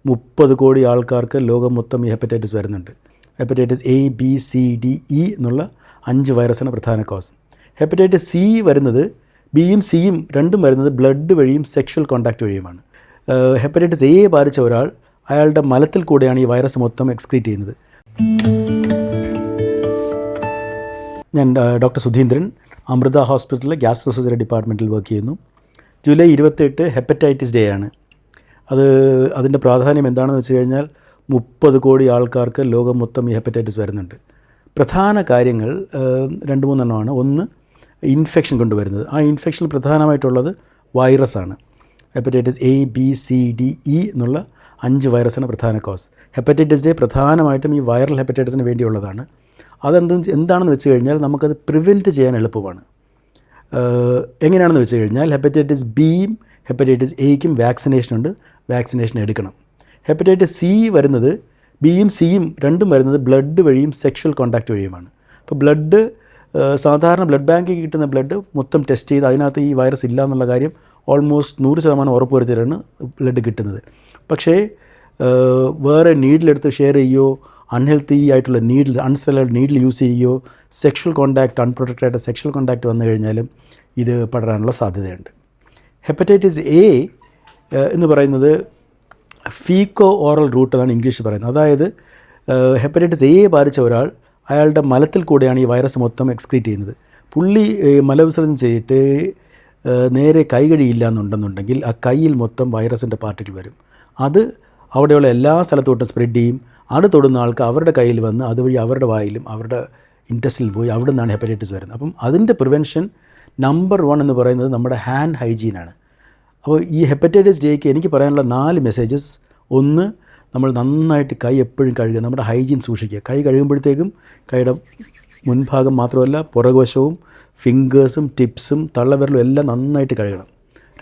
30 കോടി ആൾക്കാർക്ക് ലോകം മൊത്തം ഈ ഹെപ്പറ്റൈറ്റിസ് വരുന്നുണ്ട്. Hepatitis A, B, C, D, E എന്നുള്ള 5 വൈറസാണ് പ്രധാന കോസ്. ഹെപ്പറ്റൈറ്റിസ് C വരുന്നത്, ബിയും സിയും രണ്ടും വരുന്നത് ബ്ലഡ് വഴിയും സെക്ഷൽ കോൺടാക്റ്റ് വഴിയുമാണ്. ഹെപ്പറ്റൈറ്റിസ് A ബാധിച്ച ഒരാൾ അയാളുടെ മലത്തിൽ കൂടെയാണ് ഈ വൈറസ് മൊത്തം എക്സ്ക്രീറ്റ് ചെയ്യുന്നത്. ഞാൻ ഡോക്ടർ സുധീന്ദ്രൻ, അമൃത ഹോസ്പിറ്റലിലെ ഗ്യാസ്ട്രോ സർജറി ഡിപ്പാർട്ട്മെൻറ്റിൽ വർക്ക് ചെയ്യുന്നു. ജൂലൈ 28 ഹെപ്പറ്റൈറ്റിസ് ഡേ ആണ്. അതിൻ്റെ പ്രാധാന്യം എന്താണെന്ന് വെച്ച് കഴിഞ്ഞാൽ 30 കോടി ആൾക്കാർക്ക് ലോകം മൊത്തം ഈ ഹെപ്പറ്റൈറ്റിസ് വരുന്നുണ്ട്. പ്രധാന കാര്യങ്ങൾ 2-3 എണ്ണമാണ്. ഒന്ന്, ഇൻഫെക്ഷൻ കൊണ്ടുവരുന്നത്. ആ ഇൻഫെക്ഷൻ പ്രധാനമായിട്ടുള്ളത് വൈറസാണ്. Hepatitis A, B, C, D, E എന്നുള്ള 5 വൈറസാണ് പ്രധാന കോസ്. ഹെപ്പറ്റൈറ്റിസ് ഡേ പ്രധാനമായിട്ടും ഈ വൈറൽ ഹെപ്പറ്റൈറ്റിസിന് വേണ്ടിയുള്ളതാണ്. എന്താണെന്ന് വെച്ച് കഴിഞ്ഞാൽ നമുക്കത് പ്രിവെൻറ്റ് ചെയ്യാൻ എളുപ്പമാണ്. എങ്ങനെയാണെന്ന് വെച്ച് കഴിഞ്ഞാൽ ഹെപ്പറ്റൈറ്റിസ് ബിയും ഹെപ്പറ്റൈറ്റിസ് എയ്ക്കും വാക്സിനേഷനുണ്ട്, വാക്സിനേഷൻ എടുക്കണം. ഹെപ്പറ്റൈറ്റിസ് സി വരുന്നത്, ബിയും സിയും രണ്ടും വരുന്നത് ബ്ലഡ് വഴിയും സെക്ഷൽ കോൺടാക്റ്റ് വഴിയുമാണ്. അപ്പോൾ സാധാരണ ബ്ലഡ് ബാങ്കിൽ കിട്ടുന്ന ബ്ലഡ് മൊത്തം ടെസ്റ്റ് ചെയ്ത് അതിനകത്ത് ഈ വൈറസ് ഇല്ല എന്നുള്ള കാര്യം ഓൾമോസ്റ്റ് 100% ഉറപ്പുവരുത്തിയാണ് ബ്ലഡ് കിട്ടുന്നത്. പക്ഷേ വേറെ നീഡിലെടുത്ത് ഷെയർ ചെയ്യുകയോ, അൺഹെൽത്തി ആയിട്ടുള്ള നീഡിൽ, അൺസെലഡ് നീഡിൽ യൂസ് ചെയ്യുകയോ, സെക്ഷൽ കോൺടാക്റ്റ്, അൺപ്രൊട്ടക്റ്റഡ് ആയിട്ട് സെക്ഷൽ കോൺടാക്റ്റ് വന്നു കഴിഞ്ഞാലും ഇത് പടരാനുള്ള സാധ്യതയുണ്ട്. ഹെപ്പറ്റൈറ്റിസ് എ എന്ന് പറയുന്നത് ഫീക്കോ ഓറൽ റൂട്ട് എന്നാണ് ഇംഗ്ലീഷ് പറയുന്നത്. അതായത് ഹെപ്പറ്റൈറ്റിസ് എ ബാധിച്ച ഒരാൾ അയാളുടെ മലത്തിൽ കൂടെയാണ് ഈ വൈറസ് മൊത്തം എക്സ്ക്രീറ്റ് ചെയ്യുന്നത്. പുള്ളി മലവിസർജനം ചെയ്തിട്ട് നേരെ കൈ കഴിയില്ല എന്നുണ്ടെന്നുണ്ടെങ്കിൽ ആ കയ്യിൽ മൊത്തം വൈറസിൻ്റെ പാർട്ടിക്കിൾ വരും. അത് അവിടെയുള്ള എല്ലാ സ്ഥലത്തോട്ടും സ്പ്രെഡ് ചെയ്യും. അത് തൊടുന്ന ആൾക്ക് അവരുടെ കയ്യിൽ വന്ന് അതുവഴി അവരുടെ വായിലും അവരുടെ ഇൻറ്റസ്റ്റിൽ പോയി അവിടെ നിന്നാണ് ഹെപ്പറ്റൈറ്റിസ് വരുന്നത്. അപ്പം അതിൻ്റെ പ്രിവെൻഷൻ നമ്പർ 1 എന്ന് പറയുന്നത് നമ്മുടെ ഹാൻഡ് ഹൈജീനാണ്. അപ്പോൾ ഈ ഹെപ്പറ്റൈറ്റിസ് ഡേക്ക് എനിക്ക് പറയാനുള്ള 4 മെസ്സേജസ്. ഒന്ന്, നമ്മൾ നന്നായിട്ട് കൈ എപ്പോഴും കഴുകുക, നമ്മുടെ ഹൈജീൻ സൂക്ഷിക്കുക. കൈ കഴുകുമ്പോഴത്തേക്കും കൈയുടെ മുൻഭാഗം മാത്രമല്ല പുറകുവശവും ഫിംഗേഴ്സും ടിപ്സും തള്ളവിരലും എല്ലാം നന്നായിട്ട് കഴുകണം.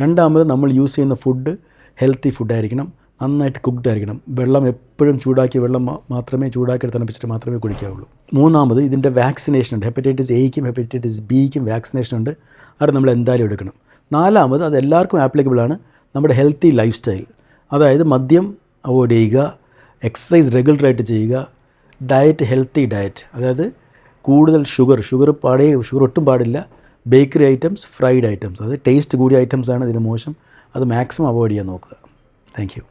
രണ്ടാമത്, നമ്മൾ യൂസ് ചെയ്യുന്ന ഫുഡ് ഹെൽത്തി ഫുഡായിരിക്കണം, നന്നായിട്ട് കുക്ക്ഡ് ആയിരിക്കണം. വെള്ളം എപ്പോഴും ചൂടാക്കിയ വെള്ളം മാത്രമേ ചൂടാക്കി തണുപ്പിച്ചിട്ട് മാത്രമേ കുടിക്കാവുള്ളൂ. മൂന്നാമത്, ഇതിൻ്റെ വാക്സിനേഷൻ ഉണ്ട്. ഹെപ്പറ്റൈറ്റിസ് എയ്ക്കും ഹെപ്പറ്റൈറ്റിസ് ബിക്കും വാക്സിനേഷൻ ഉണ്ട്. അത് നമ്മൾ എന്തായാലും എടുക്കണം. നാലാമത്, അത് എല്ലാവർക്കും ആപ്ലിക്കബിളാണ്, നമ്മുടെ ഹെൽത്തി ലൈഫ് സ്റ്റൈൽ. അതായത് മദ്യം അവോയ്ഡ് ചെയ്യുക, എക്സസൈസ് റെഗുലറായിട്ട് ചെയ്യുക, ഡയറ്റ് ഹെൽത്തി ഡയറ്റ്, അതായത് കൂടുതൽ ഷുഗർ ഒട്ടും പാടില്ല, ബേക്കറി ഐറ്റംസ്, ഫ്രൈഡ് ഐറ്റംസ്, അത് ടേസ്റ്റ് കൂടിയ ഐറ്റംസാണ് ഇതിന് മോശം, അത് മാക്സിമം അവോയ്ഡ് ചെയ്യാൻ നോക്കുക. Thank you.